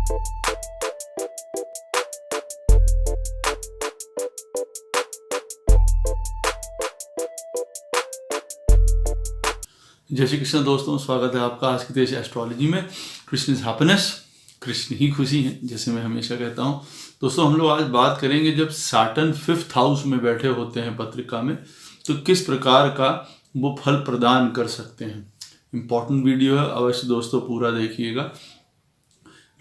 जय श्री कृष्ण दोस्तों, स्वागत है आपका आज की देश एस्ट्रोलॉजी में। कृष्ण इज हैप्पीनेस, कृष्ण ही खुशी है, जैसे मैं हमेशा कहता हूँ। दोस्तों, हम लोग आज बात करेंगे जब सैटर्न 5th हाउस में बैठे होते हैं पत्रिका में, तो किस प्रकार का वो फल प्रदान कर सकते हैं। इम्पॉर्टेंट वीडियो है, अवश्य दोस्तों पूरा देखिएगा।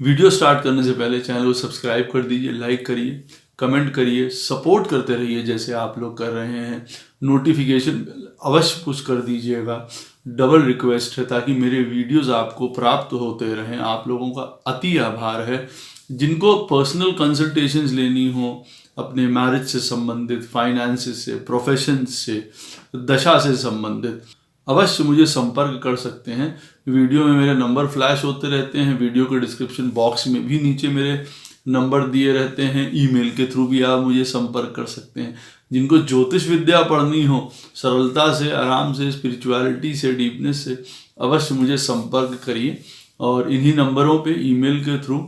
वीडियो स्टार्ट करने से पहले चैनल को सब्सक्राइब कर दीजिए, लाइक करिए, कमेंट करिए, सपोर्ट करते रहिए जैसे आप लोग कर रहे हैं। नोटिफिकेशन अवश्य पुश कर दीजिएगा, डबल रिक्वेस्ट है, ताकि मेरे वीडियोस आपको प्राप्त होते रहें। आप लोगों का अति आभार है। जिनको पर्सनल कंसल्टेशंस लेनी हो अपने मैरिज से संबंधित, फाइनेंसेस से, प्रोफेशन से, दशा से संबंधित, अवश्य मुझे संपर्क कर सकते हैं। वीडियो में मेरे नंबर फ्लैश होते रहते हैं, वीडियो के डिस्क्रिप्शन बॉक्स में भी नीचे मेरे नंबर दिए रहते हैं। ईमेल के थ्रू भी आप मुझे संपर्क कर सकते हैं। जिनको ज्योतिष विद्या पढ़नी हो सरलता से, आराम से, स्पिरिचुअलिटी से, डीपनेस से, अवश्य मुझे संपर्क करिए। और इन्हीं नंबरों पे ईमेल के थ्रू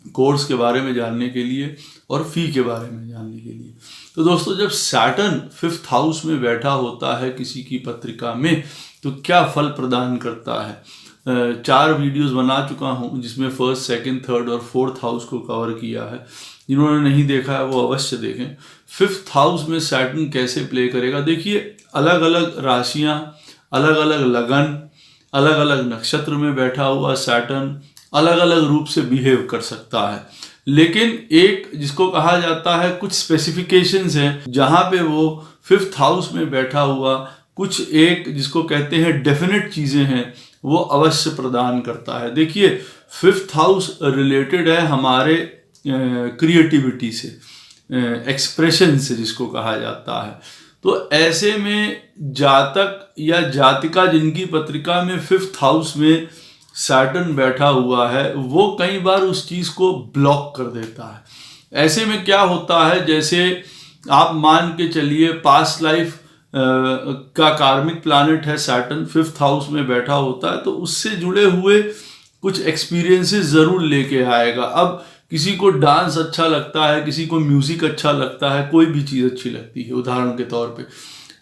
कोर्स के बारे में जानने के लिए और फी के बारे में जानने के लिए। तो दोस्तों, जब सैटर्न 5th हाउस में बैठा होता है किसी की पत्रिका में, तो क्या फल प्रदान करता है। 4 वीडियोस बना चुका हूँ, जिसमें 1st, 2nd, 3rd और 4th हाउस को कवर किया है। जिन्होंने नहीं देखा है वो अवश्य देखें। 5th हाउस में सैटर्न कैसे प्ले करेगा, देखिए, अलग अलग राशियाँ, अलग अलग लगन, अलग अलग नक्षत्र में बैठा हुआ सैटर्न अलग अलग रूप से बिहेव कर सकता है। लेकिन एक जिसको कहा जाता है, कुछ स्पेसिफिकेशंस हैं जहाँ पे वो 5th हाउस में बैठा हुआ कुछ एक जिसको कहते हैं डेफिनेट चीज़ें हैं, वो अवश्य प्रदान करता है। देखिए, 5th हाउस रिलेटेड है हमारे क्रिएटिविटी से, एक्सप्रेशन से जिसको कहा जाता है। तो ऐसे में जातक या जातिका जिनकी पत्रिका में 5th हाउस में सैटर्न बैठा हुआ है, वो कई बार उस चीज़ को ब्लॉक कर देता है। ऐसे में क्या होता है, जैसे आप मान के चलिए पास्ट लाइफ का कार्मिक प्लैनेट है सैटर्न, 5th हाउस में बैठा होता है, तो उससे जुड़े हुए कुछ एक्सपीरियंसेस ज़रूर लेके आएगा। अब किसी को डांस अच्छा लगता है, किसी को म्यूज़िक अच्छा लगता है, कोई भी चीज़ अच्छी लगती है उदाहरण के तौर पे,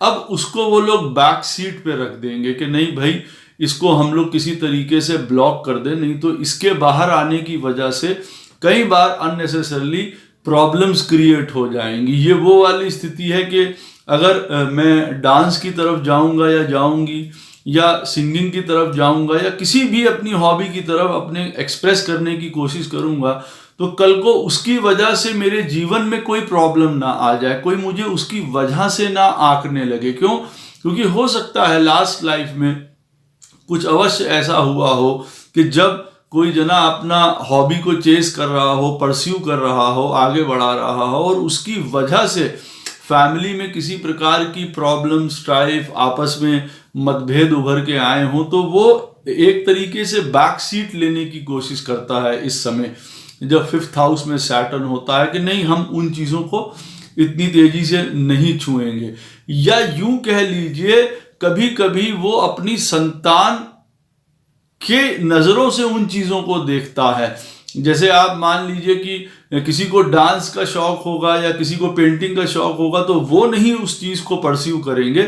अब उसको वो लोग बैक सीट पे रख देंगे कि नहीं भाई, इसको हम लोग किसी तरीके से ब्लॉक कर दें, नहीं तो इसके बाहर आने की वजह से कई बार अननेसेसरली प्रॉब्लम्स क्रिएट हो जाएंगी। ये वो वाली स्थिति है कि अगर मैं डांस की तरफ जाऊंगा या जाऊंगी, या सिंगिंग की तरफ जाऊंगा, या किसी भी अपनी हॉबी की तरफ अपने एक्सप्रेस करने की कोशिश करूंगा, तो कल को उसकी वजह से मेरे जीवन में कोई प्रॉब्लम ना आ जाए, कोई मुझे उसकी वजह से ना आंकने लगे। क्यों? क्योंकि हो सकता है लास्ट लाइफ में कुछ अवश्य ऐसा हुआ हो कि जब कोई जना अपना हॉबी को चेस कर रहा हो, परस्यू कर रहा हो, आगे बढ़ा रहा हो, और उसकी वजह से फैमिली में किसी प्रकार की प्रॉब्लम, स्ट्राइफ, आपस में मतभेद उभर के आए हों, तो वो एक तरीके से बैक सीट लेने की कोशिश करता है इस समय जब 5th हाउस में सैटर्न होता है, कि नहीं, हम उन चीज़ों को इतनी तेजी से नहीं छुएंगे। या यूं कह लीजिए, कभी कभी वो अपनी संतान के नज़रों से उन चीज़ों को देखता है। जैसे आप मान लीजिए कि किसी को डांस का शौक होगा या किसी को पेंटिंग का शौक होगा, तो वो नहीं उस चीज़ को परस्यू करेंगे,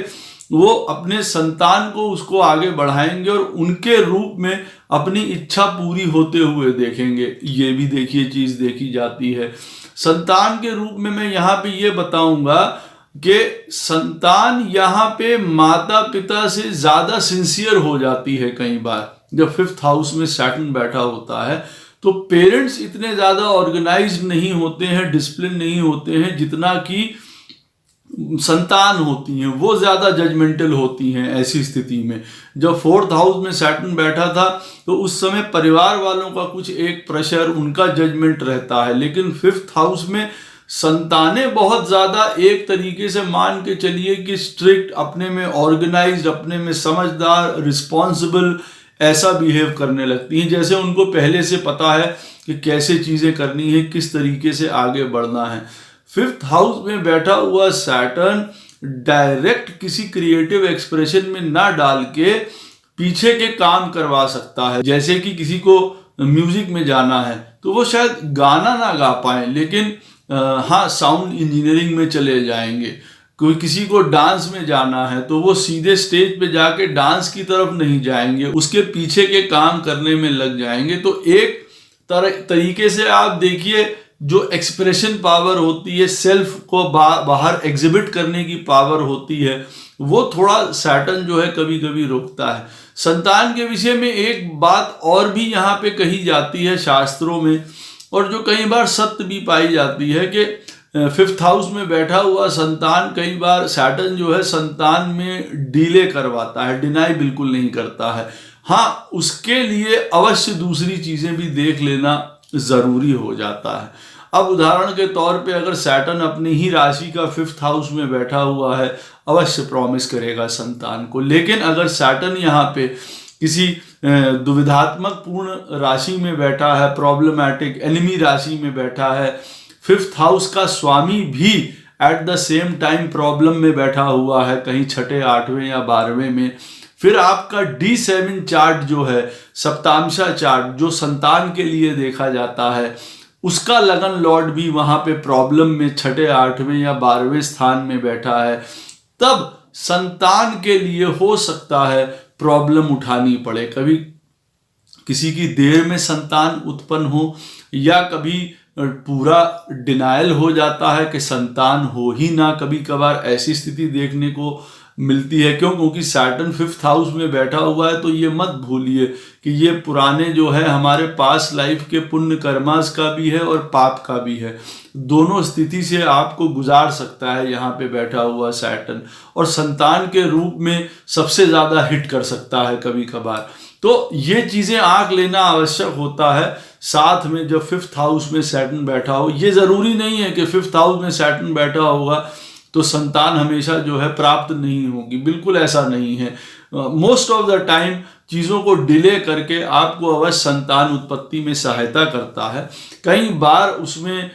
वो अपने संतान को उसको आगे बढ़ाएंगे और उनके रूप में अपनी इच्छा पूरी होते हुए देखेंगे। ये भी देखिए चीज़ देखी जाती है। संतान के रूप में मैं यहाँ पे ये बताऊंगा कि संतान यहाँ पे माता पिता से ज़्यादा सिंसियर हो जाती है। कई बार जब 5th हाउस में सैटर्न बैठा होता है, तो पेरेंट्स इतने ज़्यादा ऑर्गेनाइज्ड नहीं होते हैं, डिसिप्लिन नहीं होते हैं, जितना कि संतान होती हैं वो ज़्यादा जजमेंटल होती हैं। ऐसी स्थिति में जब 4th हाउस में सैटर्न बैठा था, तो उस समय परिवार वालों का कुछ एक प्रेशर, उनका जजमेंट रहता है। लेकिन 5th हाउस में संतानें बहुत ज़्यादा एक तरीके से मान के चलिए कि स्ट्रिक्ट, अपने में ऑर्गेनाइज्ड, अपने में समझदार, रिस्पॉन्सिबल ऐसा बिहेव करने लगती हैं, जैसे उनको पहले से पता है कि कैसे चीज़ें करनी है, किस तरीके से आगे बढ़ना है। 5th हाउस में बैठा हुआ सैटर्न डायरेक्ट किसी क्रिएटिव एक्सप्रेशन में ना डाल के पीछे के काम करवा सकता है। जैसे कि किसी को म्यूजिक में जाना है तो वो शायद गाना ना गा पाए, लेकिन हाँ साउंड इंजीनियरिंग में चले जाएंगे। कोई किसी को डांस में जाना है तो वो सीधे स्टेज पे जाके डांस की तरफ नहीं जाएंगे, उसके पीछे के काम करने में लग जाएंगे। तो एक तरीके से आप देखिए, जो एक्सप्रेशन पावर होती है, सेल्फ को बाहर एग्जिबिट करने की पावर होती है, वो थोड़ा सैटर्न जो है कभी कभी रोकता है। संतान के विषय में एक बात और भी यहाँ पे कही जाती है शास्त्रों में, और जो कई बार सत्य भी पाई जाती है, कि 5th हाउस में बैठा हुआ संतान, कई बार सैटर्न जो है संतान में डिले करवाता है, डिनाई बिल्कुल नहीं करता है। हाँ, उसके लिए अवश्य दूसरी चीजें भी देख लेना जरूरी हो जाता है। अब उदाहरण के तौर पे अगर सैटर्न अपनी ही राशि का 5th हाउस में बैठा हुआ है, अवश्य प्रॉमिस करेगा संतान को। लेकिन अगर सैटर्न यहाँ पे किसी दुविधात्मक पूर्ण राशि में बैठा है, प्रॉब्लमैटिक एनिमी राशि में बैठा है, 5th हाउस का स्वामी भी at the same time problem में बैठा हुआ है, कहीं 6, 8वें या 12वें में, फिर आपका D7 चार्ट जो है, सप्तांशा चार्ट जो संतान के लिए देखा जाता है, उसका लगन लॉर्ड भी वहां पे प्रॉब्लम में 6, 8वें या 12वें स्थान में बैठा है, तब संतान के लिए हो सकता है प्रॉब्लम उठानी पड़े। कभी किसी की देर में संतान उत्पन्न हो, या कभी पूरा डिनायल हो जाता है कि संतान हो ही ना। कभी कभार ऐसी स्थिति देखने को मिलती है। क्यों? क्योंकि सैटर्न 5th हाउस में बैठा हुआ है। तो ये मत भूलिए कि ये पुराने जो है हमारे पास्ट लाइफ के पुण्य कर्मास का भी है और पाप का भी है। दोनों स्थिति से आपको गुजार सकता है यहाँ पे बैठा हुआ सैटर्न, और संतान के रूप में सबसे ज्यादा हिट कर सकता है कभी कभार। तो ये चीजें आंक लेना आवश्यक होता है। साथ में जब 5th हाउस में सैटर्न बैठा हो, ये जरूरी नहीं है कि 5th हाउस में सैटर्न बैठा होगा तो संतान हमेशा जो है प्राप्त नहीं होगी, बिल्कुल ऐसा नहीं है। मोस्ट ऑफ द टाइम चीज़ों को डिले करके आपको अवश्य संतान उत्पत्ति में सहायता करता है। कई बार उसमें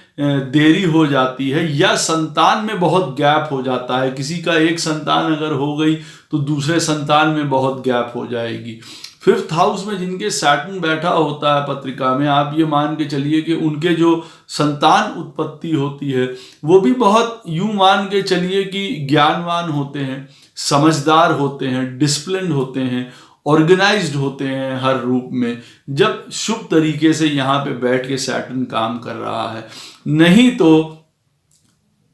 देरी हो जाती है या संतान में बहुत गैप हो जाता है। किसी का एक संतान अगर हो गई तो दूसरे संतान में बहुत गैप हो जाएगी। 5th हाउस में जिनके सैटर्न बैठा होता है पत्रिका में, आप ये मान के चलिए कि उनके जो संतान उत्पत्ति होती है वो भी बहुत यूं मान के चलिए कि ज्ञानवान होते हैं, समझदार होते हैं, डिसिप्लिन्ड होते हैं, ऑर्गेनाइज्ड होते हैं हर रूप में, जब शुभ तरीके से यहाँ पे बैठ के सैटर्न काम कर रहा है। नहीं तो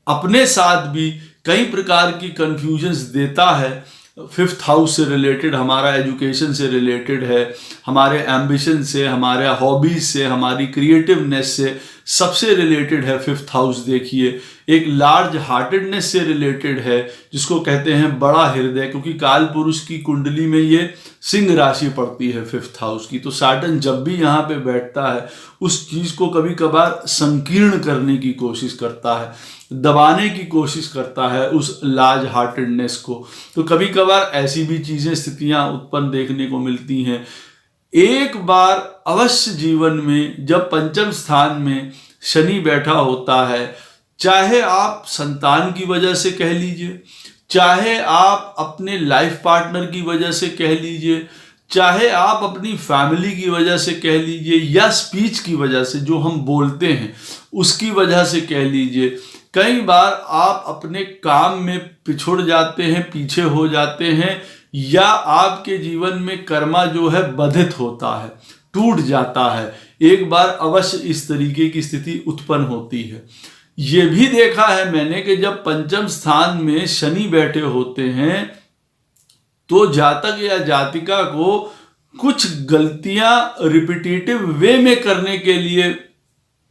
अपने साथ भी कई प्रकार की कंफ्यूजन्स देता है। 5th हाउस से रिलेटेड, हमारा एजुकेशन से रिलेटेड है, हमारे एम्बिशन से, हमारे हॉबीज से, हमारी क्रिएटिवनेस से, सबसे रिलेटेड है 5th हाउस। देखिए, एक लार्ज हार्टेडनेस से रिलेटेड है, जिसको कहते हैं बड़ा हृदय, क्योंकि काल पुरुष की कुंडली में ये सिंह राशि पड़ती है 5th हाउस की। तो सैटर्न जब भी यहाँ पे बैठता है उस चीज को कभी कभार संकीर्ण करने की कोशिश करता है, दबाने की कोशिश करता है उस लार्ज हार्टेडनेस को। तो कभी कभार ऐसी भी चीजें, स्थितियां उत्पन्न देखने को मिलती हैं। एक बार अवश्य जीवन में जब 5th स्थान में शनि बैठा होता है, चाहे आप संतान की वजह से कह लीजिए, चाहे आप अपने लाइफ पार्टनर की वजह से कह लीजिए, चाहे आप अपनी फैमिली की वजह से कह लीजिए, या स्पीच की वजह से जो हम बोलते हैं उसकी वजह से कह लीजिए, कई बार आप अपने काम में पिछड़ जाते हैं, पीछे हो जाते हैं, या आपके जीवन में कर्मा जो है बाधित होता है, टूट जाता है। एक बार अवश्य इस तरीके की स्थिति उत्पन्न होती है। ये भी देखा है मैंने कि जब 5th स्थान में शनि बैठे होते हैं तो जातक या जातिका को कुछ गलतियां रिपीटेटिव वे में करने के लिए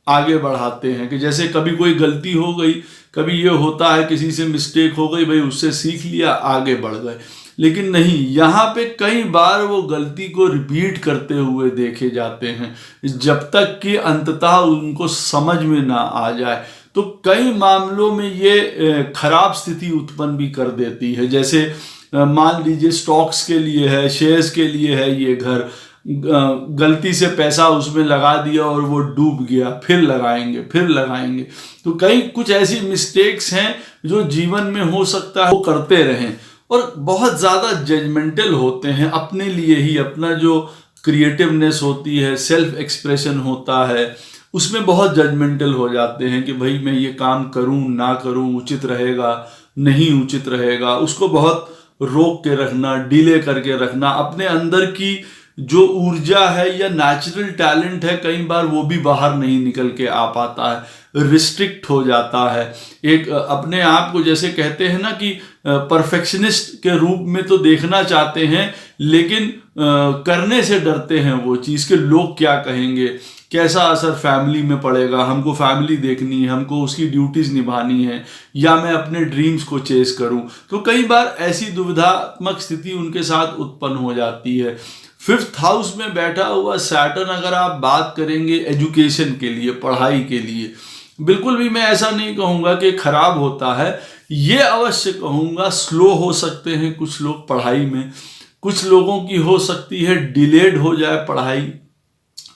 आगे बढ़ाते हैं। कि जैसे कभी कोई गलती हो गई, कभी ये होता है किसी से मिस्टेक हो गई, भाई उससे सीख लिया, आगे बढ़ गए। लेकिन नहीं, यहाँ पे कई बार वो गलती को रिपीट करते हुए देखे जाते हैं, जब तक कि अंततः उनको समझ में ना आ जाए। तो कई मामलों में ये खराब स्थिति उत्पन्न भी कर देती है। जैसे मान लीजिए स्टॉक्स के लिए है, शेयर्स के लिए है, ये घर गलती से पैसा उसमें लगा दिया और वो डूब गया, फिर लगाएंगे। तो कई कुछ ऐसी मिस्टेक्स हैं जो जीवन में हो सकता है वो करते रहें, और बहुत ज़्यादा जजमेंटल होते हैं, अपने लिए ही, अपना जो क्रिएटिवनेस होती है, सेल्फ एक्सप्रेशन होता है, उसमें बहुत जजमेंटल हो जाते हैं कि भाई मैं ये काम करूं ना करूं, उचित रहेगा नहीं उचित रहेगा, उसको बहुत रोक के रखना, डिले करके रखना। अपने अंदर की जो ऊर्जा है या नेचुरल टैलेंट है, कई बार वो भी बाहर नहीं निकल के आ पाता है, रिस्ट्रिक्ट हो जाता है। एक अपने आप को जैसे कहते हैं ना कि परफेक्शनिस्ट के रूप में तो देखना चाहते हैं, लेकिन करने से डरते हैं वो चीज़ के लोग क्या कहेंगे, कैसा असर फैमिली में पड़ेगा, हमको फैमिली देखनी है, हमको उसकी ड्यूटीज निभानी है, या मैं अपने ड्रीम्स को चेस करूं। तो कई बार ऐसी दुविधात्मक स्थिति उनके साथ उत्पन्न हो जाती है। 5th हाउस में बैठा हुआ सैटर्न, अगर आप बात करेंगे एजुकेशन के लिए, पढ़ाई के लिए, बिल्कुल भी मैं ऐसा नहीं कहूँगा कि खराब होता है, ये अवश्य कहूँगा स्लो हो सकते हैं कुछ लोग पढ़ाई में, कुछ लोगों की हो सकती है डिलेड हो जाए पढ़ाई,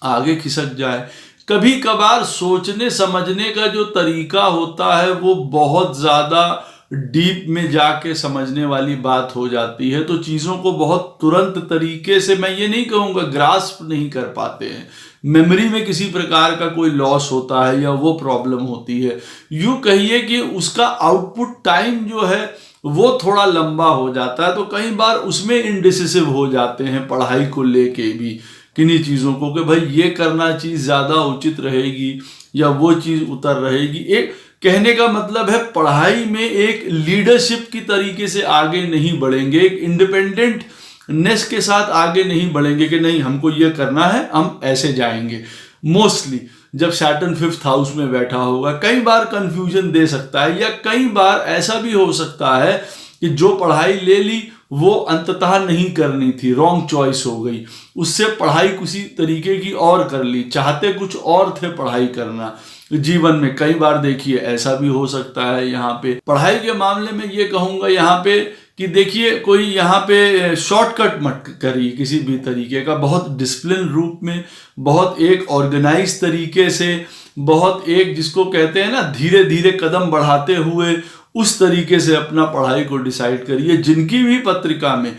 आगे खिसक जाए। कभी कभार सोचने समझने का जो तरीका होता है वो बहुत ज़्यादा डीप में जाके समझने वाली बात हो जाती है, तो चीज़ों को बहुत तुरंत तरीके से, मैं ये नहीं कहूँगा ग्रास्प नहीं कर पाते हैं, मेमोरी में किसी प्रकार का कोई लॉस होता है या वो प्रॉब्लम होती है, यूँ कहिए कि उसका आउटपुट टाइम जो है वो थोड़ा लंबा हो जाता है। तो कई बार उसमें इनडिसिसिव हो जाते हैं पढ़ाई को लेके भी, किन्हीं चीज़ों को कि भाई ये करना चीज़ ज़्यादा उचित रहेगी या वो चीज़ उतर रहेगी। एक कहने का मतलब है पढ़ाई में एक लीडरशिप की तरीके से आगे नहीं बढ़ेंगे, एक इंडिपेंडेंटनेस के साथ आगे नहीं बढ़ेंगे कि नहीं हमको ये करना है, हम ऐसे जाएंगे। मोस्टली जब सैटर्न 5th हाउस में बैठा होगा, कई बार कंफ्यूजन दे सकता है, या कई बार ऐसा भी हो सकता है कि जो पढ़ाई ले ली वो अंततः नहीं करनी थी, रॉन्ग चॉइस हो गई, उससे पढ़ाई किसी तरीके की और कर ली, चाहते कुछ और थे पढ़ाई करना जीवन में। कई बार देखिए ऐसा भी हो सकता है। यहाँ पे पढ़ाई के मामले में ये कहूँगा यहाँ पे कि देखिए कोई यहाँ पे शॉर्टकट मत करिए किसी भी तरीके का, बहुत डिसिप्लिन रूप में, बहुत एक ऑर्गेनाइज तरीके से, बहुत एक जिसको कहते हैं ना धीरे धीरे कदम बढ़ाते हुए उस तरीके से अपना पढ़ाई को डिसाइड करिए। जिनकी भी पत्रिका में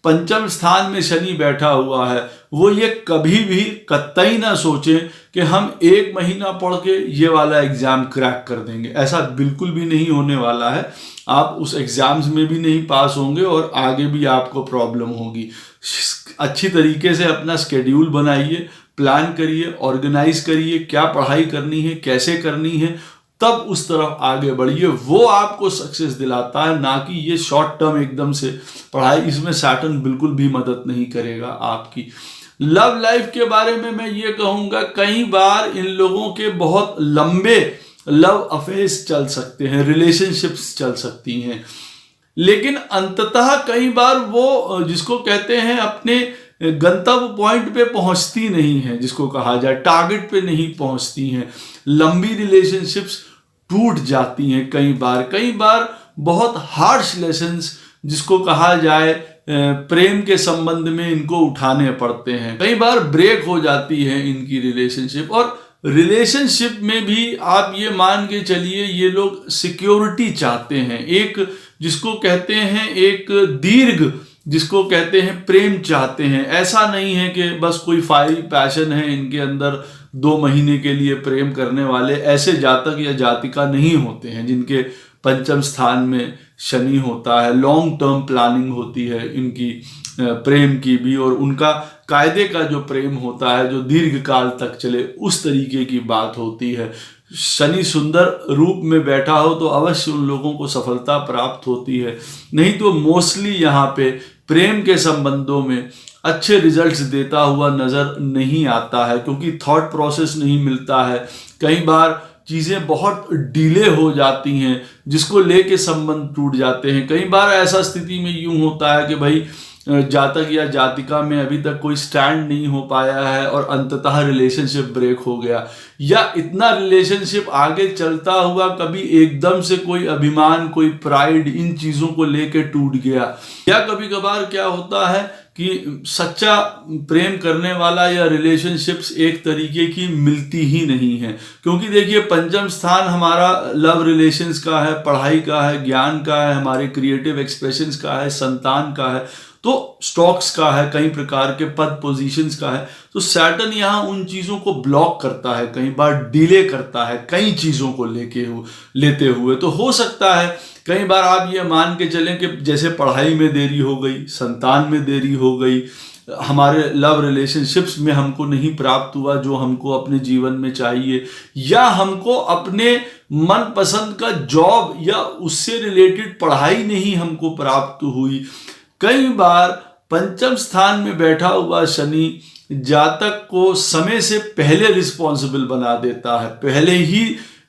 5th स्थान में शनि बैठा हुआ है वो ये कभी भी कतई ना सोचें कि हम 1 महीना पढ़ के ये वाला एग्जाम क्रैक कर देंगे, ऐसा बिल्कुल भी नहीं होने वाला है। आप उस एग्जाम्स में भी नहीं पास होंगे और आगे भी आपको प्रॉब्लम होगी। अच्छी तरीके से अपना स्केड्यूल बनाइए, प्लान करिए, ऑर्गेनाइज करिए, क्या पढ़ाई करनी है, कैसे करनी है, तब उस तरफ आगे बढ़िए। वो आपको सक्सेस दिलाता है, ना कि ये शॉर्ट टर्म एकदम से पढ़ाई। इसमें सैटर्न बिल्कुल भी मदद नहीं करेगा आपकी। लव लाइफ के बारे में मैं ये कहूँगा, कई बार इन लोगों के बहुत लंबे लव अफेयर्स चल सकते हैं, रिलेशनशिप्स चल सकती हैं, लेकिन अंततः कई बार वो जिसको कहते हैं अपने गंतव्य पॉइंट पे पहुंचती नहीं है, जिसको कहा जाए टारगेट पे नहीं पहुंचती हैं। लंबी रिलेशनशिप्स टूट जाती हैं कई बार बहुत हार्श लेसन्स जिसको कहा जाए प्रेम के संबंध में इनको उठाने पड़ते हैं। कई बार ब्रेक हो जाती है इनकी रिलेशनशिप। और रिलेशनशिप में भी आप ये मान के चलिए ये लोग सिक्योरिटी चाहते हैं, एक जिसको कहते हैं एक दीर्घ जिसको कहते हैं प्रेम चाहते हैं। ऐसा नहीं है कि बस कोई फायरी पैशन है इनके अंदर 2 महीने के लिए प्रेम करने वाले, ऐसे जातक या जातिका नहीं होते हैं जिनके 5th स्थान में शनि होता है। लॉन्ग टर्म प्लानिंग होती है इनकी प्रेम की भी, और उनका कायदे का जो प्रेम होता है जो दीर्घ काल तक चले, उस तरीके की बात होती है। शनि सुंदर रूप में बैठा हो तो अवश्य उन लोगों को सफलता प्राप्त होती है, नहीं तो मोस्टली यहाँ पे प्रेम के संबंधों में अच्छे रिजल्ट्स देता हुआ नज़र नहीं आता है, क्योंकि थॉट प्रोसेस नहीं मिलता है। कई बार चीज़ें बहुत डिले हो जाती हैं जिसको लेके संबंध टूट जाते हैं। कई बार ऐसा स्थिति में यूं होता है कि भाई जातक या जातिका में अभी तक कोई स्टैंड नहीं हो पाया है और अंततः रिलेशनशिप ब्रेक हो गया, या इतना रिलेशनशिप आगे चलता हुआ कभी एकदम से कोई अभिमान, कोई प्राइड, इन चीज़ों को लेके टूट गया। या कभी कभार क्या होता है कि सच्चा प्रेम करने वाला या रिलेशनशिप्स एक तरीके की मिलती ही नहीं है, क्योंकि देखिए 5th स्थान हमारा लव रिलेशंस का है, पढ़ाई का है, ज्ञान का है, हमारे क्रिएटिव एक्सप्रेशंस का है, संतान का है। तो स्टॉक्स का है, कई प्रकार के पद पोजीशंस का है। तो सैटर्न यहाँ उन चीजों को ब्लॉक करता है, कई बार डिले करता है कई चीजों को लेते हुए। तो हो सकता है कई बार आप ये मान के चलें कि जैसे पढ़ाई में देरी हो गई, संतान में देरी हो गई, हमारे लव रिलेशनशिप्स में हमको नहीं प्राप्त हुआ जो हमको अपने जीवन में चाहिए, या हमको अपने मनपसंद का जॉब या उससे रिलेटेड पढ़ाई नहीं हमको प्राप्त हुई। कई बार पंचम स्थान में बैठा हुआ शनि जातक को समय से पहले रिस्पॉन्सिबल बना देता है, पहले ही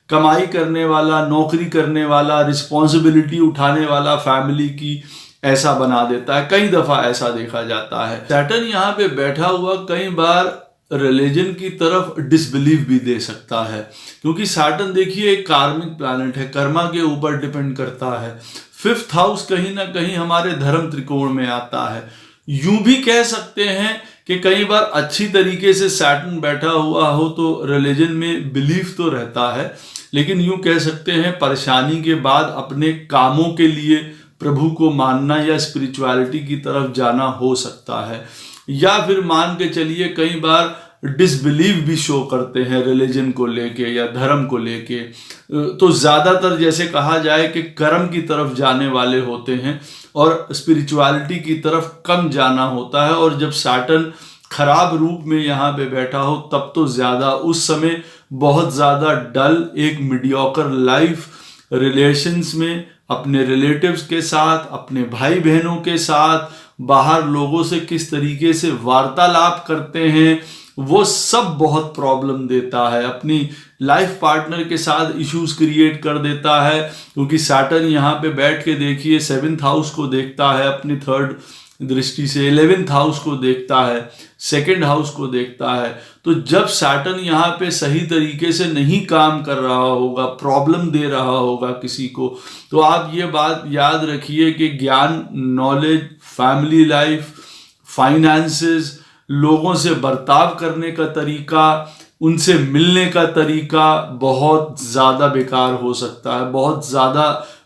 कमाई करने वाला, नौकरी करने वाला, रिस्पॉन्सिबिलिटी उठाने वाला फैमिली की ऐसा बना देता है। कई दफा ऐसा देखा जाता है। सैटर्न यहाँ पे बैठा हुआ कई बार रिलीजन की तरफ डिसबिलीव भी दे सकता है, क्योंकि सैटर्न देखिए एक कार्मिक प्लैनेट है, कर्मा के ऊपर डिपेंड करता है। 5th हाउस कहीं ना कहीं हमारे धर्म त्रिकोण में आता है। यूं भी कह सकते हैं कि कई बार अच्छी तरीके से सैटर्न बैठा हुआ हो तो रिलीजन में बिलीफ तो रहता है, लेकिन यूं कह सकते हैं परेशानी के बाद अपने कामों के लिए प्रभु को मानना या स्पिरिचुअलिटी की तरफ जाना हो सकता है। या फिर मान के चलिए कई बार डिसबिलीव भी शो करते हैं रिलीजन को लेके या धर्म को लेके। तो ज्यादातर जैसे कहा जाए कि कर्म की तरफ जाने वाले होते हैं और स्पिरिचुअलिटी की तरफ कम जाना होता है। और जब सैटर्न खराब रूप में यहाँ पे बैठा हो तब तो ज्यादा, उस समय बहुत ज्यादा डल, एक मीडियोकर लाइफ, रिलेशंस में अपने रिलेटिव्स के साथ, अपने भाई बहनों के साथ, बाहर लोगों से किस तरीके से वार्तालाप करते हैं, वो सब बहुत प्रॉब्लम देता है। अपनी लाइफ पार्टनर के साथ इश्यूज क्रिएट कर देता है, क्योंकि सैटर्न यहाँ पे बैठ के देखिए 7th हाउस को देखता है अपनी 3rd दृष्टि से, 11th हाउस को देखता है, 2nd हाउस को देखता है। तो जब सैटर्न यहाँ पे सही तरीके से नहीं काम कर रहा होगा, प्रॉब्लम दे रहा होगा किसी को, तो आप ये बात याद रखिए कि ज्ञान, नॉलेज, फैमिली लाइफ, फाइनेंसेस, लोगों से बर्ताव करने का तरीका, उनसे मिलने का तरीका बहुत ज़्यादा बेकार हो सकता है, बहुत ज़्यादा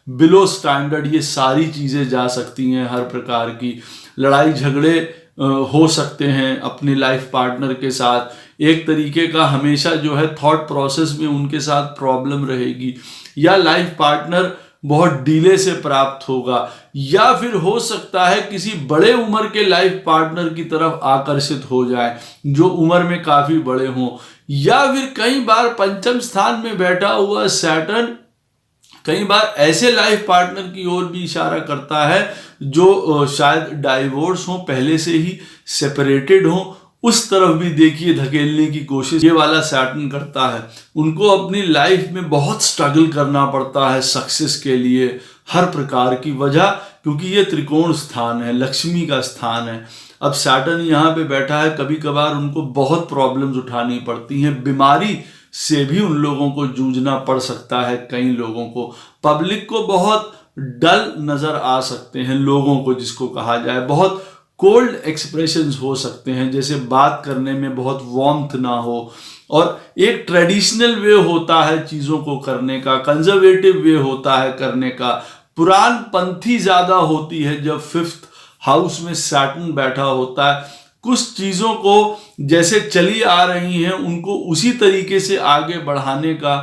बिलो स्टैंडर्ड ये सारी चीज़ें जा सकती हैं। हर प्रकार की लड़ाई झगड़े हो सकते हैं अपनी लाइफ पार्टनर के साथ। एक तरीके का हमेशा जो है थॉट प्रोसेस में उनके साथ प्रॉब्लम रहेगी, या लाइफ पार्टनर बहुत डिले से प्राप्त होगा, या फिर हो सकता है किसी बड़े उम्र के लाइफ पार्टनर की तरफ आकर्षित हो जाए जो उम्र में काफी बड़े हों। या फिर कई बार पंचम स्थान में बैठा हुआ सैटर्न कई बार ऐसे लाइफ पार्टनर की ओर भी इशारा करता है जो शायद डाइवोर्स हो, पहले से ही सेपरेटेड हो, उस तरफ भी देखिए धकेलने की कोशिश ये वाला सैटर्न करता है। उनको अपनी लाइफ में बहुत स्ट्रगल करना पड़ता है सक्सेस के लिए, हर प्रकार की वजह, क्योंकि ये त्रिकोण स्थान है, लक्ष्मी का स्थान है। अब सैटर्न यहाँ पे बैठा है, कभी कभार उनको बहुत प्रॉब्लम्स उठानी पड़ती हैं, बीमारी से भी उन लोगों को जूझना पड़ सकता है। कई लोगों को, पब्लिक को बहुत डल नजर आ सकते हैं, लोगों को जिसको कहा जाए, बहुत कोल्ड एक्सप्रेशंस हो सकते हैं, जैसे बात करने में बहुत वार्मथ ना हो, और एक ट्रेडिशनल वे होता है चीजों को करने का, कंजर्वेटिव वे होता है करने का, पुरान पंथी ज्यादा होती है जब 5th हाउस में सैटर्न बैठा होता है। कुछ चीजों को जैसे चली आ रही हैं उनको उसी तरीके से आगे बढ़ाने का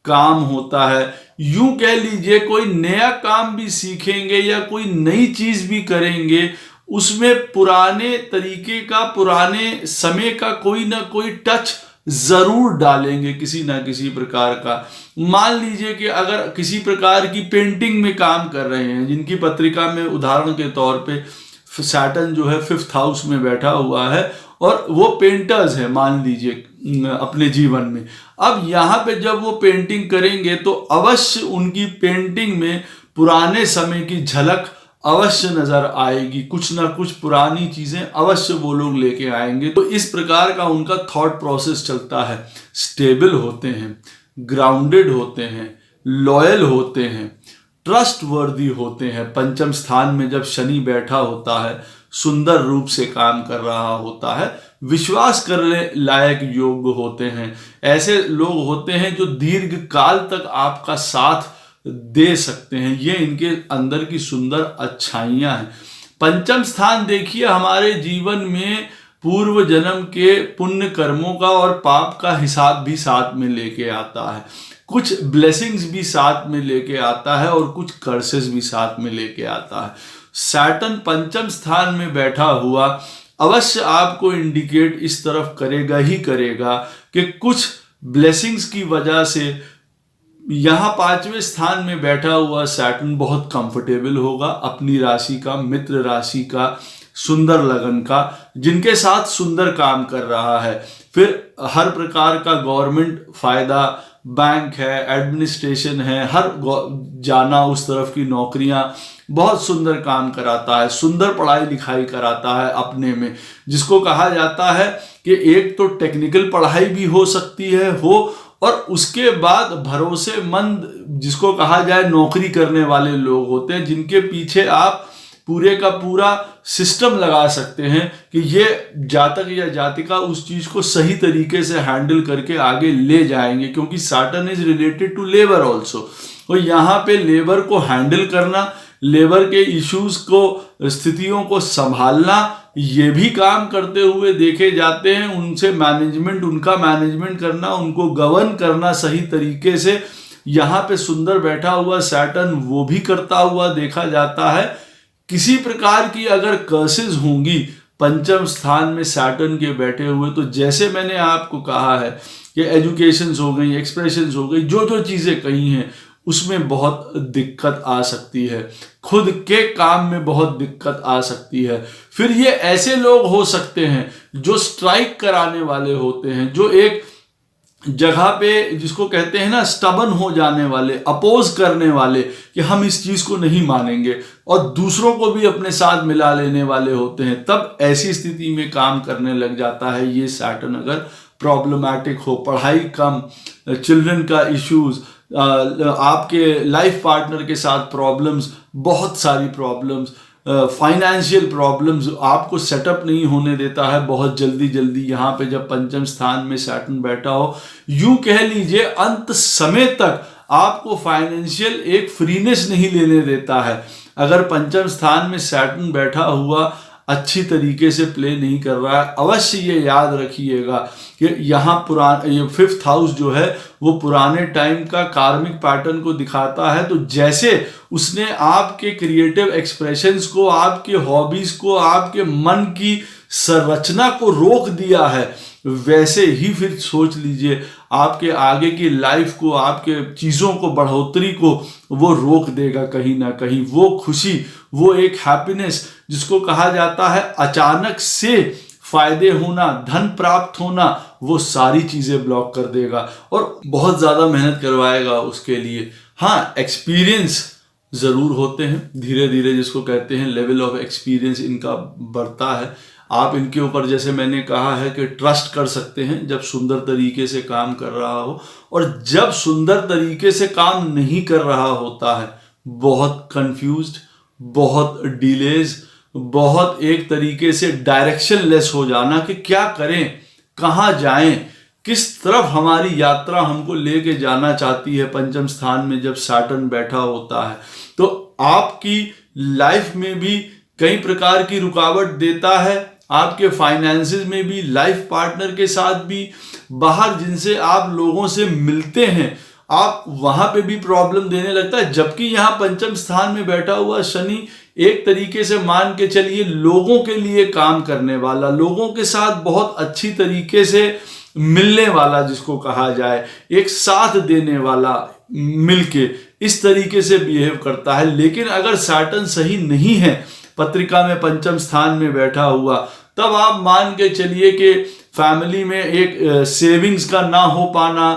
काम होता है। यूं कह लीजिए कोई नया काम भी सीखेंगे या कोई नई चीज भी करेंगे, उसमें पुराने तरीके का, पुराने समय का कोई ना कोई टच जरूर डालेंगे किसी ना किसी प्रकार का। मान लीजिए कि अगर किसी प्रकार की पेंटिंग में काम कर रहे हैं, जिनकी पत्रिका में उदाहरण के तौर पे सैटर्न जो है 5th हाउस में बैठा हुआ है और वो पेंटर्स है मान लीजिए अपने जीवन में, अब यहाँ पे जब वो पेंटिंग करेंगे तो अवश्य उनकी पेंटिंग में पुराने समय की झलक अवश्य नजर आएगी, कुछ ना कुछ पुरानी चीजें अवश्य वो लोग लेके आएंगे। तो इस प्रकार का उनका थॉट प्रोसेस चलता है। स्टेबल होते हैं, ग्राउंडेड होते हैं, लॉयल होते हैं, ट्रस्ट वर्दी होते हैं। पंचम स्थान में जब शनि बैठा होता है, सुंदर रूप से काम कर रहा होता है, विश्वास करने लायक योग्य होते हैं। ऐसे लोग होते हैं जो दीर्घ काल तक आपका साथ दे सकते हैं, ये इनके अंदर की सुंदर अच्छाइयां हैं। पंचम स्थान देखिए हमारे जीवन में पूर्व जन्म के पुण्य कर्मों का और पाप का हिसाब भी साथ में लेके आता है, कुछ ब्लेसिंग्स भी साथ में लेके आता है और कुछ कर्सेस भी साथ में लेके आता है। सैटर्न पंचम स्थान में बैठा हुआ अवश्य आपको इंडिकेट इस तरफ करेगा ही करेगा कि कुछ ब्लेसिंग्स की वजह से यहाँ 5वें स्थान में बैठा हुआ सैटर्न बहुत कंफर्टेबल होगा अपनी राशि का, मित्र राशि का, सुंदर लगन का, जिनके साथ सुंदर काम कर रहा है। फिर हर प्रकार का गवर्नमेंट फायदा, बैंक है, एडमिनिस्ट्रेशन है, हर जाना उस तरफ की नौकरियां, बहुत सुंदर काम कराता है, सुंदर पढ़ाई लिखाई कराता है अपने में, जिसको कहा जाता है कि एक तो टेक्निकल पढ़ाई भी हो सकती है और उसके बाद भरोसेमंद जिसको कहा जाए नौकरी करने वाले लोग होते हैं, जिनके पीछे आप पूरे का पूरा सिस्टम लगा सकते हैं कि ये जातक या जातिका उस चीज को सही तरीके से हैंडल करके आगे ले जाएंगे, क्योंकि Saturn is related to labour also. और यहाँ पे लेबर को हैंडल करना, लेबर के इश्यूज को, स्थितियों को संभालना, ये भी काम करते हुए देखे जाते हैं। उनका मैनेजमेंट करना, उनको गवर्न करना सही तरीके से, यहाँ पे सुंदर बैठा हुआ सैटर्न वो भी करता हुआ देखा जाता है। किसी प्रकार की अगर कर्सेस होंगी पंचम स्थान में सैटर्न के बैठे हुए, तो जैसे मैंने आपको कहा है कि एजुकेशंस हो गई, एक्सप्रेशंस हो गई, जो चीजें कही हैं उसमें बहुत दिक्कत आ सकती है, खुद के काम में बहुत दिक्कत आ सकती है। फिर ये ऐसे लोग हो सकते हैं जो स्ट्राइक कराने वाले होते हैं, जो एक जगह पे जिसको कहते हैं ना स्टबन हो जाने वाले, अपोज करने वाले कि हम इस चीज को नहीं मानेंगे, और दूसरों को भी अपने साथ मिला लेने वाले होते हैं। तब ऐसी स्थिति में काम करने लग जाता है ये सैटर्न अगर प्रॉब्लमैटिक हो, पढ़ाई कम, चिल्ड्रन का इश्यूज, आपके लाइफ पार्टनर के साथ प्रॉब्लम्स, बहुत सारी प्रॉब्लम्स, फाइनेंशियल प्रॉब्लम्स, आपको सेटअप नहीं होने देता है बहुत जल्दी यहाँ पे जब पंचम स्थान में सैटर्न बैठा हो। यूं कह लीजिए अंत समय तक आपको फाइनेंशियल एक फ्रीनेस नहीं लेने देता है। अगर पंचम स्थान में सैटर्न बैठा हुआ अच्छी तरीके से प्ले नहीं कर रहा है, अवश्य ये याद रखिएगा कि यहाँ ये 5th हाउस जो है वो पुराने टाइम का कार्मिक पैटर्न को दिखाता है। तो जैसे उसने आपके क्रिएटिव एक्सप्रेशंस को, आपके हॉबीज को, आपके मन की संरचना को रोक दिया है, वैसे ही फिर सोच लीजिए आपके आगे की लाइफ को, आपके चीज़ों को, बढ़ोतरी को वो रोक देगा कहीं ना कहीं। वो खुशी, वो एक हैप्पीनेस जिसको कहा जाता है अचानक से फायदे होना, धन प्राप्त होना, वो सारी चीज़ें ब्लॉक कर देगा और बहुत ज़्यादा मेहनत करवाएगा उसके लिए। हाँ, एक्सपीरियंस ज़रूर होते हैं, धीरे धीरे जिसको कहते हैं लेवल ऑफ एक्सपीरियंस इनका बढ़ता है। आप इनके ऊपर जैसे मैंने कहा है कि ट्रस्ट कर सकते हैं जब सुंदर तरीके से काम कर रहा हो, और जब सुंदर तरीके से काम नहीं कर रहा होता है, बहुत कंफ्यूज्ड, बहुत डिलेज, बहुत एक तरीके से डायरेक्शन लेस हो जाना कि क्या करें, कहाँ जाएं, किस तरफ हमारी यात्रा हमको लेके जाना चाहती है। पंचम स्थान में जब सैटर्न बैठा होता है तो आपकी लाइफ में भी कई प्रकार की रुकावट देता है, आपके फाइनेंसेस में भी, लाइफ पार्टनर के साथ भी, बाहर जिनसे आप लोगों से मिलते हैं आप वहां पे भी प्रॉब्लम देने लगता है। जबकि यहाँ पंचम स्थान में बैठा हुआ शनि एक तरीके से मान के चलिए लोगों के लिए काम करने वाला, लोगों के साथ बहुत अच्छी तरीके से मिलने वाला, जिसको कहा जाए एक साथ देने वाला, मिलके इस तरीके से बिहेव करता है। लेकिन अगर सैटर्न सही नहीं है पत्रिका में पंचम स्थान में बैठा हुआ, तब आप मान के चलिए कि फैमिली में एक सेविंग्स का ना हो पाना,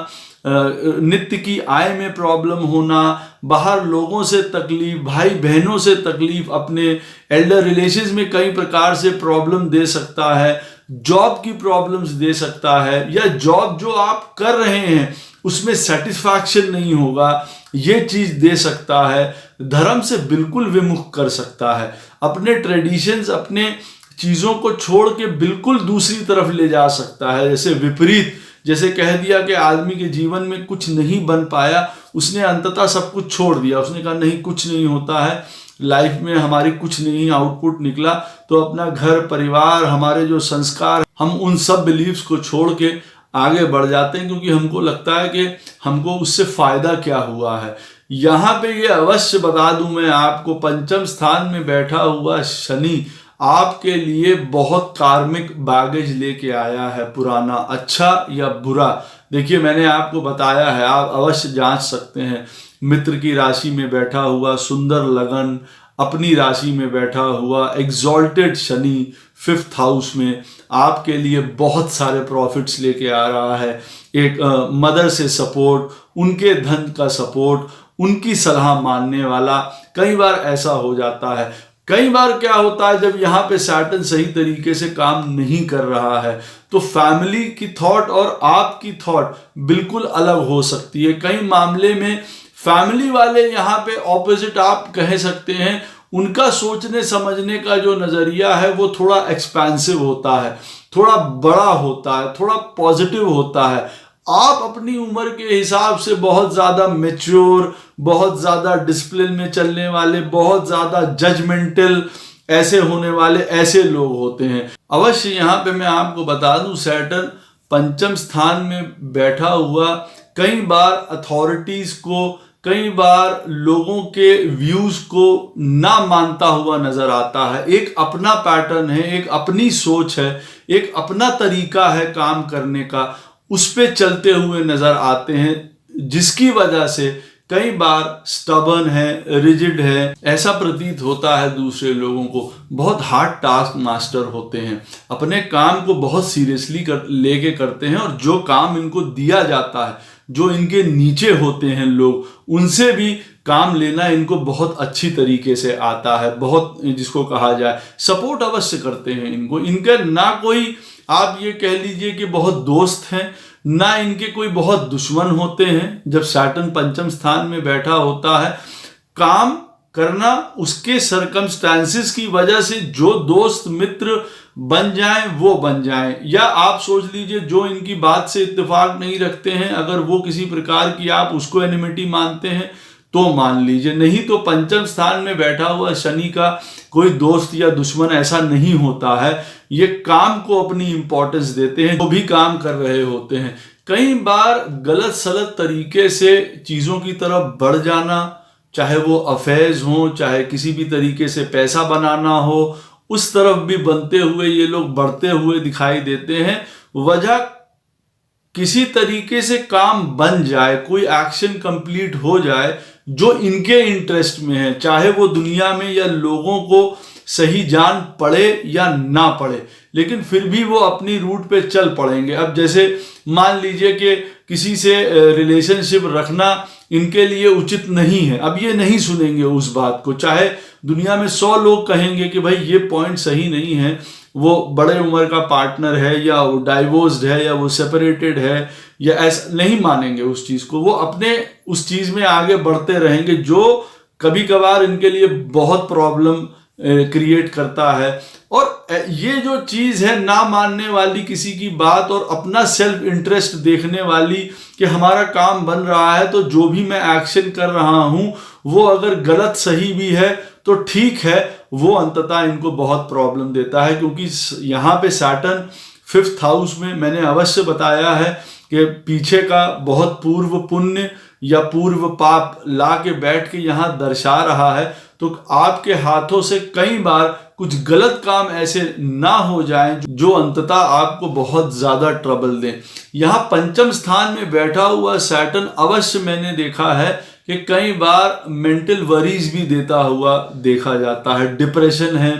नित्य की आय में प्रॉब्लम होना, बाहर लोगों से तकलीफ, भाई बहनों से तकलीफ, अपने एल्डर रिलेशंस में कई प्रकार से प्रॉब्लम दे सकता है, जॉब की प्रॉब्लम्स दे सकता है, या जॉब जो आप कर रहे हैं उसमें सेटिस्फैक्शन नहीं होगा, ये चीज दे सकता है। धर्म से बिल्कुल विमुख कर सकता है, अपने ट्रेडिशंस, अपने चीजों को छोड़ के बिल्कुल दूसरी तरफ ले जा सकता है। जैसे विपरीत, जैसे कह दिया कि आदमी के जीवन में कुछ नहीं बन पाया, उसने अंततः सब कुछ छोड़ दिया, उसने कहा नहीं कुछ नहीं होता है, लाइफ में हमारी कुछ नहीं आउटपुट निकला, तो अपना घर परिवार, हमारे जो संस्कार, हम उन सब बिलीव्स को छोड़ के आगे बढ़ जाते हैं, क्योंकि हमको लगता है कि हमको उससे फायदा क्या हुआ है। यहाँ पे ये अवश्य बता दूं मैं आपको, पंचम स्थान में बैठा हुआ शनि आपके लिए बहुत कार्मिक बैगेज लेके आया है, पुराना, अच्छा या बुरा। देखिए मैंने आपको बताया है, आप अवश्य जांच सकते हैं। मित्र की राशि में बैठा हुआ सुंदर लगन, अपनी राशि में बैठा हुआ एग्जॉल्टेड शनि 5th हाउस में आपके लिए बहुत सारे प्रॉफिट्स लेके आ रहा है। एक मदर से सपोर्ट, उनके धन का सपोर्ट, उनकी सलाह मानने वाला। कई बार ऐसा हो जाता है, कई बार क्या होता है जब यहाँ पे सैटर्न सही तरीके से काम नहीं कर रहा है तो फैमिली की थॉट और आपकी थॉट बिल्कुल अलग हो सकती है। कई मामले में फैमिली वाले यहाँ पे ऑपोजिट आप कह सकते हैं, उनका सोचने समझने का जो नजरिया है वो थोड़ा एक्सपेंसिव होता है, थोड़ा बड़ा होता है, थोड़ा पॉजिटिव होता है। आप अपनी उम्र के हिसाब से बहुत ज्यादा मैच्योर, बहुत ज्यादा डिसिप्लिन में चलने वाले, बहुत ज्यादा जजमेंटल ऐसे होने वाले ऐसे लोग होते हैं। अवश्य यहाँ पे मैं आपको बता दूं, सैटर्न पंचम स्थान में बैठा हुआ कई बार अथॉरिटीज को, कई बार लोगों के व्यूज को ना मानता हुआ नजर आता है। एक अपना पैटर्न है, एक अपनी सोच है, एक अपना तरीका है काम करने का, उस पे चलते हुए नजर आते हैं, जिसकी वजह से कई बार स्टबर्न है, रिजिड है, ऐसा प्रतीत होता है दूसरे लोगों को। बहुत हार्ड टास्क मास्टर होते हैं, अपने काम को बहुत सीरियसली लेके करते हैं, और जो काम इनको दिया जाता है, जो इनके नीचे होते हैं लोग, उनसे भी काम लेना इनको बहुत अच्छी तरीके से आता है। बहुत, जिसको कहा जाए, सपोर्ट अवश्य करते हैं इनको। इनका ना कोई आप ये कह लीजिए कि बहुत दोस्त हैं, ना इनके कोई बहुत दुश्मन होते हैं। जब सैटर्न पंचम स्थान में बैठा होता है, काम करना उसके सरकमस्टेंसेस की वजह से जो दोस्त मित्र बन जाएं वो बन जाएं, या आप सोच लीजिए जो इनकी बात से इत्तेफाक नहीं रखते हैं, अगर वो किसी प्रकार की आप उसको एनिमिटी मानते हैं तो मान लीजिए। नहीं तो पंचम स्थान में बैठा हुआ शनि का कोई दोस्त या दुश्मन ऐसा नहीं होता है। ये काम को अपनी इंपॉर्टेंस देते हैं, जो भी काम कर रहे होते हैं। कई बार गलत सलत तरीके से चीजों की तरफ बढ़ जाना, चाहे वो अफेयर्स हो, चाहे किसी भी तरीके से पैसा बनाना हो, उस तरफ भी बनते हुए ये लोग बढ़ते हुए दिखाई देते हैं। वजह किसी तरीके से काम बन जाए, कोई एक्शन कंप्लीट हो जाए जो इनके इंटरेस्ट में है, चाहे वो दुनिया में या लोगों को सही जान पड़े या ना पड़े, लेकिन फिर भी वो अपनी रूट पे चल पड़ेंगे। अब जैसे मान लीजिए कि किसी से रिलेशनशिप रखना इनके लिए उचित नहीं है, अब ये नहीं सुनेंगे उस बात को, चाहे दुनिया में 100 लोग कहेंगे कि भाई ये पॉइंट सही नहीं है, वो बड़े उम्र का पार्टनर है, या वो डाइवोर्स्ड है, या वो सेपरेटेड है, या ऐसा नहीं मानेंगे उस चीज को। वो अपने उस चीज में आगे बढ़ते रहेंगे, जो कभी कभार इनके लिए बहुत प्रॉब्लम क्रिएट करता है। और ये जो चीज है ना मानने वाली किसी की बात, और अपना सेल्फ इंटरेस्ट देखने वाली, कि हमारा काम बन रहा है तो जो भी मैं एक्शन कर रहा हूं वो अगर गलत सही भी है तो ठीक है, वो अंततः इनको बहुत प्रॉब्लम देता है। क्योंकि यहाँ पे सैटर्न 5th हाउस में मैंने अवश्य बताया है कि पीछे का बहुत पूर्व पुण्य या पूर्व पाप ला के बैठ के यहाँ दर्शा रहा है, तो आपके हाथों से कई बार कुछ गलत काम ऐसे ना हो जाएं जो अंततः आपको बहुत ज्यादा ट्रबल दें। यहाँ पंचम स्थान में बैठा हुआ सैटर्न अवश्य मैंने देखा है कि कई बार मेंटल वरीज भी देता हुआ देखा जाता है। डिप्रेशन है,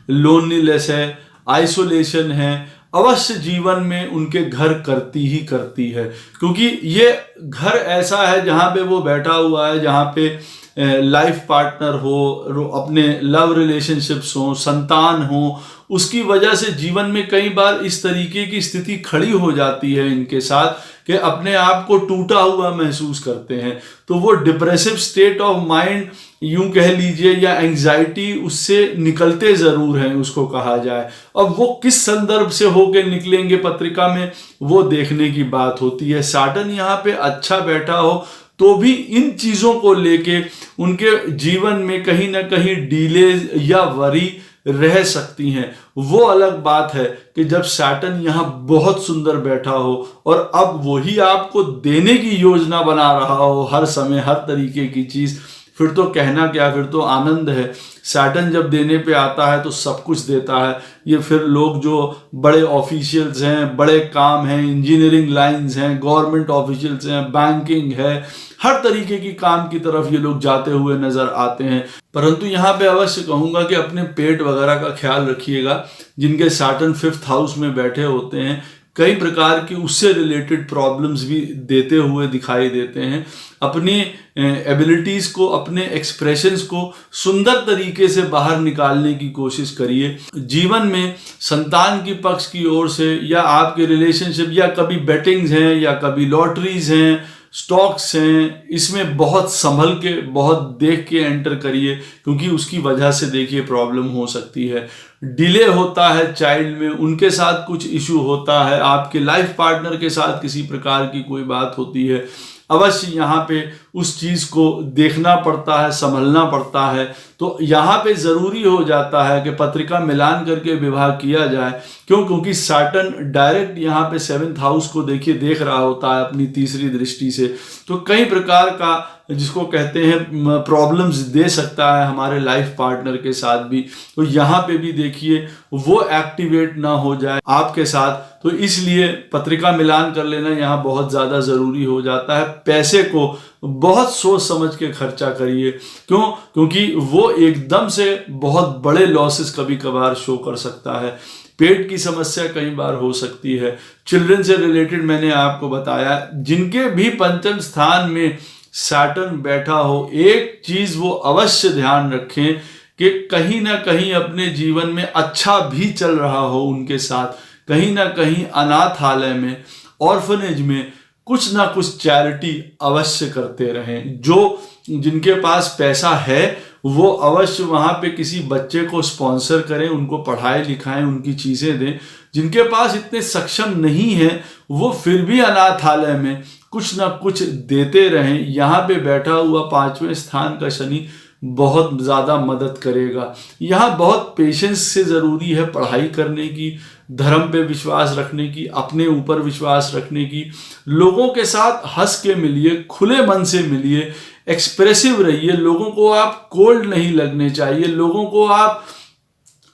लोनलीनेस है, आइसोलेशन है, अवश्य जीवन में उनके घर करती ही करती है। क्योंकि ये घर ऐसा है जहाँ पे वो बैठा हुआ है, जहाँ पे लाइफ पार्टनर हो, अपने लव रिलेशनशिप्स हो, संतान हो, उसकी वजह से जीवन में कई बार इस तरीके की स्थिति खड़ी हो जाती है इनके साथ कि अपने आप को टूटा हुआ महसूस करते हैं। तो वो डिप्रेसिव स्टेट ऑफ माइंड यूं कह लीजिए, या एंग्जाइटी, उससे निकलते जरूर हैं, उसको कहा जाए। अब वो किस संदर्भ से होके निकलेंगे पत्रिका में, वो देखने की बात होती है। सैटर्न यहाँ पे अच्छा बैठा हो तो भी इन चीजों को लेके उनके जीवन में कहीं ना कहीं डिले या वरी रह सकती हैं। वो अलग बात है कि जब सैटर्न यहाँ बहुत सुंदर बैठा हो और अब वही आपको देने की योजना बना रहा हो हर समय हर तरीके की चीज, फिर तो कहना क्या, फिर तो आनंद है। सैटर्न जब देने पे आता है तो सब कुछ देता है। ये फिर लोग जो बड़े ऑफिशियल्स हैं, बड़े काम हैं, इंजीनियरिंग लाइंस हैं, गवर्नमेंट ऑफिशियल्स हैं, बैंकिंग है, हर तरीके की काम की तरफ ये लोग जाते हुए नजर आते हैं। परंतु यहाँ पे अवश्य कहूंगा कि अपने पेट वगैरह का ख्याल रखिएगा। जिनके सैटर्न 5th हाउस में बैठे होते हैं, कई प्रकार की उससे रिलेटेड प्रॉब्लम्स भी देते हुए दिखाई देते हैं। अपनी एबिलिटीज को, अपने एक्सप्रेशंस को सुंदर तरीके से बाहर निकालने की कोशिश करिए। जीवन में संतान की पक्ष की ओर से या आपके रिलेशनशिप या कभी बेटिंग्स हैं या कभी लॉटरीज हैं, स्टॉक्स हैं, इसमें बहुत संभल के, बहुत देख के एंटर करिए, क्योंकि उसकी वजह से देखिए प्रॉब्लम हो सकती है। डिले होता है चाइल्ड में, उनके साथ कुछ इशू होता है, आपके लाइफ पार्टनर के साथ किसी प्रकार की कोई बात होती है, अवश्य यहाँ पे उस चीज को देखना पड़ता है, संभलना पड़ता है। तो यहाँ पे जरूरी हो जाता है कि पत्रिका मिलान करके विवाह किया जाए। क्यों? क्योंकि सैटर्न डायरेक्ट यहाँ पे 7th हाउस को देखिए देख रहा होता है अपनी तीसरी दृष्टि से, तो कई प्रकार का जिसको कहते हैं प्रॉब्लम्स दे सकता है हमारे लाइफ पार्टनर के साथ भी। तो यहाँ पे भी देखिए वो एक्टिवेट ना हो जाए आपके साथ, तो इसलिए पत्रिका मिलान कर लेना यहाँ बहुत ज्यादा जरूरी हो जाता है। पैसे को बहुत सोच समझ के खर्चा करिए। क्यों? क्योंकि वो एकदम से बहुत बड़े लॉसेस कभी कभार शो कर सकता है। पेट की समस्या कई बार हो सकती है। चिल्ड्रन से रिलेटेड मैंने आपको बताया, जिनके भी पंचम स्थान में सैटर्न बैठा हो, एक चीज वो अवश्य ध्यान रखें कि कहीं ना कहीं अपने जीवन में अच्छा भी चल रहा हो उनके साथ, कहीं ना कहीं अनाथालय में, ऑर्फनेज में कुछ ना कुछ चैरिटी अवश्य करते रहें। जो जिनके पास पैसा है वो अवश्य वहां पे किसी बच्चे को स्पॉन्सर करें, उनको पढ़ाएं लिखाएं, उनकी चीजें दें। जिनके पास इतने सक्षम नहीं है वो फिर भी अनाथालय में कुछ ना कुछ देते रहें। यहाँ पे बैठा हुआ 5वें स्थान का शनि बहुत ज़्यादा मदद करेगा। यहाँ बहुत पेशेंस से ज़रूरी है पढ़ाई करने की, धर्म पे विश्वास रखने की, अपने ऊपर विश्वास रखने की। लोगों के साथ हंस के मिलिए, खुले मन से मिलिए, एक्सप्रेसिव रहिए। लोगों को आप कोल्ड नहीं लगने चाहिए, लोगों को आप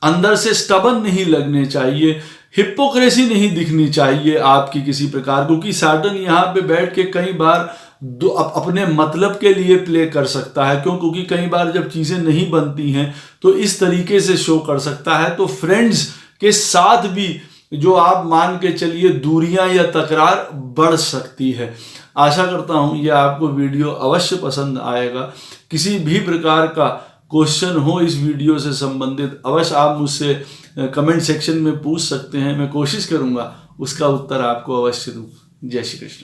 अंदर से स्टबन नहीं लगने चाहिए, हिपोक्रेसी नहीं दिखनी चाहिए आपकी किसी प्रकार, क्योंकि सैटर्न यहाँ पे बैठ के कई बार अपने मतलब के लिए प्ले कर सकता है। क्यों? क्योंकि कई बार जब चीजें नहीं बनती हैं तो इस तरीके से शो कर सकता है। तो फ्रेंड्स के साथ भी जो आप मान के चलिए दूरियां या तकरार बढ़ सकती है। आशा करता हूं ये आपको वीडियो अवश्य पसंद आएगा। किसी भी प्रकार का क्वेश्चन हो इस वीडियो से संबंधित, अवश्य आप मुझसे कमेंट सेक्शन में पूछ सकते हैं। मैं कोशिश करूंगा उसका उत्तर आपको अवश्य दूं। जय श्री कृष्ण।